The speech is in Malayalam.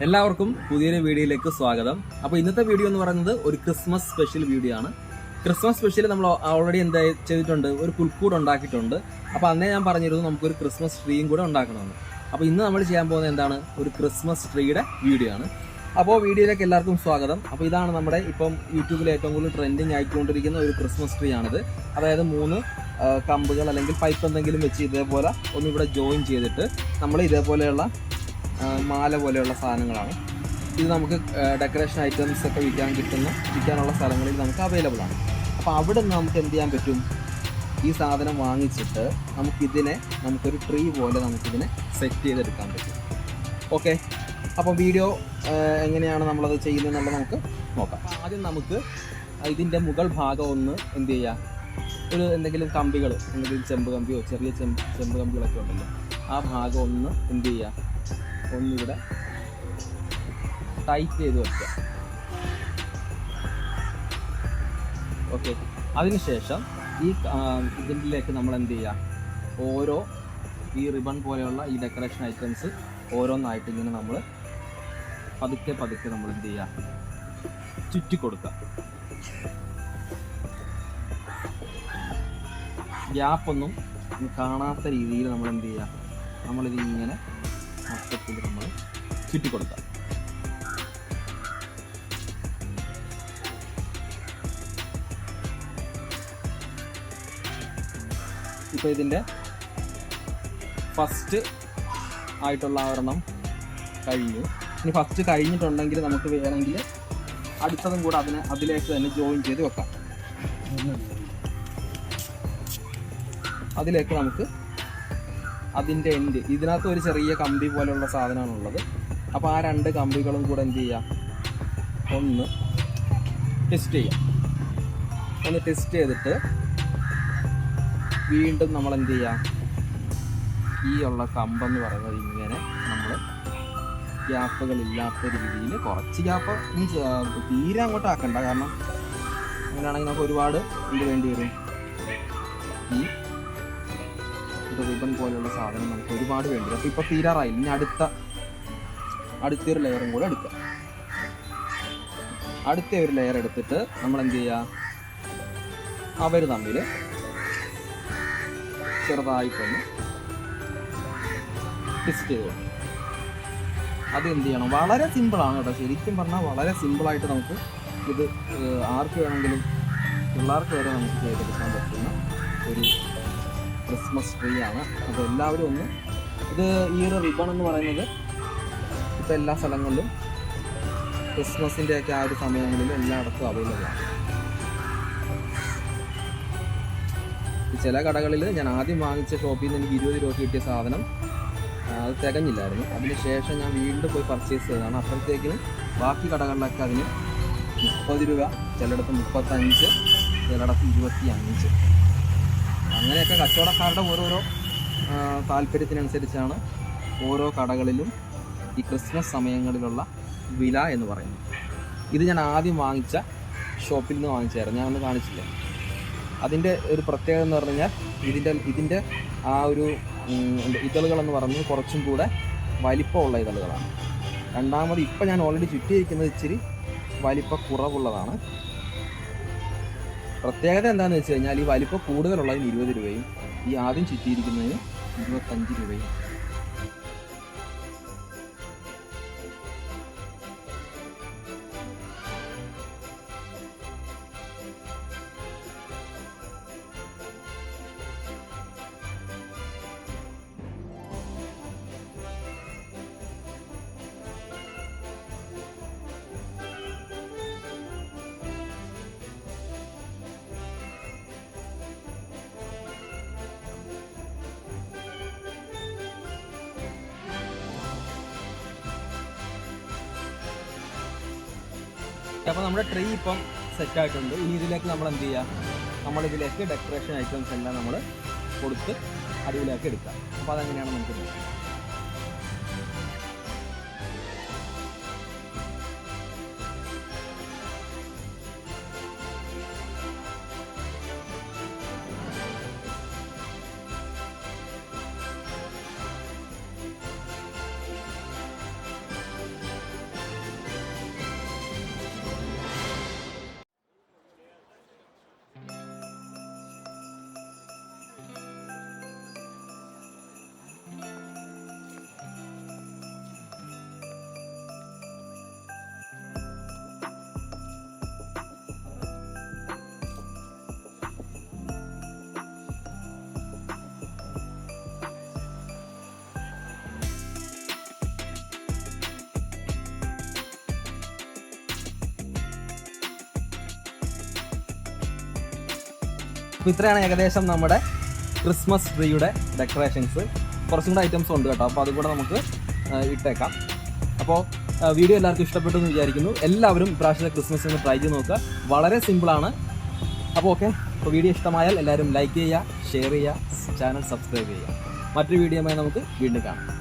എല്ലാവർക്കും പുതിയൊരു വീഡിയോയിലേക്ക് സ്വാഗതം. അപ്പോൾ ഇന്നത്തെ വീഡിയോ എന്ന് പറയുന്നത് ഒരു ക്രിസ്മസ് സ്പെഷ്യൽ വീഡിയോ ആണ്. ക്രിസ്മസ് സ്പെഷ്യൽ നമ്മൾ ഓൾറെഡി എന്താ ചെയ്തിട്ടുണ്ട്, ഒരു പുൽക്കൂട് ഉണ്ടാക്കിയിട്ടുണ്ട്. അപ്പോൾ അന്നേ ഞാൻ പറഞ്ഞിരുന്നു നമുക്കൊരു ക്രിസ്മസ് ട്രീയും കൂടെ ഉണ്ടാക്കണമെന്ന്. അപ്പോൾ ഇന്ന് നമ്മൾ ചെയ്യാൻ പോകുന്നത് എന്താണ്, ഒരു ക്രിസ്മസ് ട്രീയുടെ വീഡിയോ ആണ്. അപ്പോൾ വീഡിയോയിലേക്ക് എല്ലാവർക്കും സ്വാഗതം. അപ്പോൾ ഇതാണ് നമ്മുടെ ഇപ്പം യൂട്യൂബിൽ ഏറ്റവും കൂടുതൽ ട്രെൻഡിങ് ആയിക്കൊണ്ടിരിക്കുന്ന ഒരു ക്രിസ്മസ് ട്രീ ആണിത്. അതായത് 3 കമ്പുകൾ അല്ലെങ്കിൽ പൈപ്പ് എന്തെങ്കിലും വെച്ച് ഇതേപോലെ ഒന്നിവിടെ ജോയിൻ ചെയ്തിട്ട് നമ്മൾ ഇതേപോലെയുള്ള മാല പോലെയുള്ള സാധനങ്ങളാണ്. ഇത് നമുക്ക് ഡെക്കറേഷൻ ഐറ്റംസ് ഒക്കെ വിൽക്കാനുള്ള സ്ഥലങ്ങളിൽ നമുക്ക് അവൈലബിൾ ആണ്. അപ്പോൾ അവിടെ നിന്ന് നമുക്ക് എന്ത് ചെയ്യാൻ പറ്റും, ഈ സാധനം വാങ്ങിച്ചിട്ട് നമുക്കൊരു ട്രീ പോലെ നമുക്കിതിനെ സെറ്റ് ചെയ്തെടുക്കാൻ പറ്റും. ഓക്കെ, അപ്പോൾ വീഡിയോ എങ്ങനെയാണ് നമ്മളത് ചെയ്യുന്നത് എന്നുള്ളത് നമുക്ക് നോക്കാം. ആദ്യം നമുക്ക് ഇതിൻ്റെ മുകൾ ഭാഗം ഒന്ന് എന്ത് ചെയ്യാം, എന്തെങ്കിലും കമ്പികൾ, എന്തെങ്കിലും ചെമ്പ് കമ്പിയോ ചെറിയ ചെമ്പ് കമ്പികളൊക്കെ ഉണ്ടല്ലോ, ആ ഭാഗം ഒന്ന് എന്ത് ചെയ്യുക, ഒന്നിവിടെ ടൈറ്റ് ചെയ്ത് വെക്കുക. ഓക്കെ, അതിനുശേഷം ഇതിലേക്ക് നമ്മൾ എന്ത് ചെയ്യുക, ഈ റിബൺ പോലെയുള്ള ഈ ഡെക്കറേഷൻ ഐറ്റംസ് ഓരോന്നായിട്ട് ഇങ്ങനെ നമ്മൾ പതുക്കെ നമ്മൾ എന്ത് ചെയ്യുക, ചുറ്റിക്കൊടുക്കുക. ഗ്യാപ്പൊന്നും കാണാത്ത രീതിയിൽ നമ്മൾ എന്ത് ചെയ്യുക, നമ്മളിത് ഇങ്ങനെ മൊത്തത്തിൽ നമ്മൾ ചുറ്റിക്കൊടുക്കാം. ഇപ്പോൾ ഇതിൻ്റെ ഫസ്റ്റ് ആയിട്ടുള്ള ഒരെണ്ണം കഴിഞ്ഞു. ഇനി ഫസ്റ്റ് കഴിഞ്ഞിട്ടുണ്ടെങ്കിൽ നമുക്ക് വേണമെങ്കിൽ അടുത്തതും കൂടെ അതിലേക്ക് തന്നെ ജോയിൻ ചെയ്ത് വെക്കാം. അതിലേക്ക് നമുക്ക് അതിൻ്റെ എൻഡ്, ഇതിനകത്ത് ഒരു ചെറിയ കമ്പി പോലെയുള്ള സാധനമാണുള്ളത്. അപ്പോൾ ആ 2 കമ്പികളും കൂടെ എന്ത് ചെയ്യാം, ഒന്ന് ടെസ്റ്റ് ചെയ്യാം. ഒന്ന് ടെസ്റ്റ് ചെയ്തിട്ട് വീണ്ടും നമ്മൾ എന്ത് ചെയ്യാം, ഈ ഉള്ള കമ്പെന്ന് പറയുന്നത് ഇങ്ങനെ നമ്മൾ ഗ്യാപ്പുകളില്ലാത്ത രീതിയിൽ കുറച്ച് ഗ്യാപ്പ് മീൻസ് തീരെ അങ്ങോട്ട് ആക്കണ്ട, കാരണം അങ്ങനെയാണെങ്കിൽ നമുക്ക് ഒരുപാട് വേണ്ടി വരും. ഈ റിബൺ പോലെയുള്ള സാധനം നമുക്ക് ഒരുപാട് വേണ്ടി വരും. അപ്പോൾ ഇപ്പോൾ തീരാറായി. ഇനി അടുത്തൊരു ലെയറും കൂടെ എടുക്കുക. അടുത്ത ഒരു ലെയർ എടുത്തിട്ട് നമ്മൾ എന്ത് ചെയ്യുക, അവർ തമ്മിൽ ചെറുതായിട്ടൊന്ന് ട്വിസ്റ്റ് ചെയ്ത് കൊടുക്കും. അത് എന്ത് ചെയ്യണം, വളരെ സിമ്പിളാണ് കേട്ടോ. ശരിക്കും പറഞ്ഞാൽ വളരെ സിമ്പിളായിട്ട് നമുക്ക് ഇത് ആർക്ക് വേണമെങ്കിലും, പിള്ളേർക്ക് വരെ നമുക്ക് ചെയ്തെടുക്കാൻ പറ്റുന്ന ഒരു ക്രിസ്മസ് ട്രീ ആണ്. അപ്പോൾ എല്ലാവരും ഒന്ന് ഈ ഒരു റിബൺ എന്ന് പറയുന്നത് ഇപ്പോൾ എല്ലാ സ്ഥലങ്ങളിലും ക്രിസ്മസിൻ്റെയൊക്കെ ആ ഒരു സമയങ്ങളിൽ എല്ലായിടത്തും അവൈലബിൾ ആണ്. ചില കടകളിൽ ഞാൻ ആദ്യം വാങ്ങിച്ച ഷോപ്പിൽ നിന്ന് എനിക്ക് 20 രൂപ കിട്ടിയ സാധനം അത് തികഞ്ഞില്ലായിരുന്നു. അതിനുശേഷം ഞാൻ വീണ്ടും പോയി പർച്ചേസ് ചെയ്തതാണ്. അപ്പോഴത്തേക്കിനും ബാക്കി കടകളിലൊക്കെ അതിന് 30 രൂപ, ചിലയിടത്ത് 35, ചിലയിടത്ത് 25. അങ്ങനെയൊക്കെ കച്ചവടക്കാരുടെ ഓരോരോ താല്പര്യത്തിനനുസരിച്ചാണ് ഓരോ കടകളിലും ഈ ക്രിസ്മസ് സമയങ്ങളിലുള്ള വില എന്ന് പറയുന്നത്. ഇത് ഞാൻ ആദ്യം വാങ്ങിച്ച ഷോപ്പിൽ നിന്ന് വാങ്ങിച്ചായിരുന്നു, ഞാൻ ഒന്ന് കാണിച്ചില്ല. അതിൻ്റെ ഒരു പ്രത്യേകത എന്ന് പറഞ്ഞു കഴിഞ്ഞാൽ ഇതിൻ്റെ ആ ഒരു ഇതളുകളെന്ന് പറഞ്ഞ് കുറച്ചും കൂടെ വലിപ്പമുള്ള ഇതളുകളാണ്. രണ്ടാമത് ഇപ്പം ഞാൻ ഓൾറെഡി ചുറ്റിയിരിക്കുന്നത് ഇച്ചിരി വലിപ്പ കുറവുള്ളതാണ്. പ്രത്യേകത എന്താണെന്ന് വെച്ച് കഴിഞ്ഞാൽ ഈ വലിപ്പം കൂടുതലുള്ളതിന് 20 രൂപയും ഈ ആദ്യം ചുറ്റിയിരിക്കുന്നതിന് 25 രൂപയും. അപ്പോൾ നമ്മുടെ ട്രീ ഇപ്പം സെറ്റായിട്ടുണ്ട്. ഇനി ഇതിലേക്ക് നമ്മൾ എന്ത് ചെയ്യുക, നമ്മളിതിലേക്ക് ഡെക്കറേഷൻ ഐറ്റംസ് എല്ലാം നമ്മൾ കൊടുത്ത് അടിയിലേക്ക് എടുക്കാം. അപ്പോൾ അതെങ്ങനെയാണ് നമുക്ക് നോക്കാം. അപ്പോൾ ഇത്രയാണ് ഏകദേശം നമ്മുടെ ക്രിസ്മസ് ട്രീയുടെ ഡെക്കറേഷൻസ്. കുറച്ചും കൂടെ ഐറ്റംസ് ഉണ്ട് കേട്ടോ, അപ്പോൾ അതുകൂടെ നമുക്ക് ഇട്ടേക്കാം. അപ്പോൾ വീഡിയോ എല്ലാവർക്കും ഇഷ്ടപ്പെട്ടു എന്ന് വിചാരിക്കുന്നു. എല്ലാവരും ഇപ്രാവശ്യത്തെ ക്രിസ്മസ് ഒന്ന് ട്രൈ ചെയ്ത് നോക്കുക. വളരെ സിമ്പിളാണ്. അപ്പോൾ ഓക്കെ, അപ്പോൾ വീഡിയോ ഇഷ്ടമായാൽ എല്ലാവരും ലൈക്ക് ചെയ്യുക, ഷെയർ ചെയ്യുക, ചാനൽ സബ്സ്ക്രൈബ് ചെയ്യുക. മറ്റൊരു വീഡിയോയുമായി നമുക്ക് വീണ്ടും കാണാം.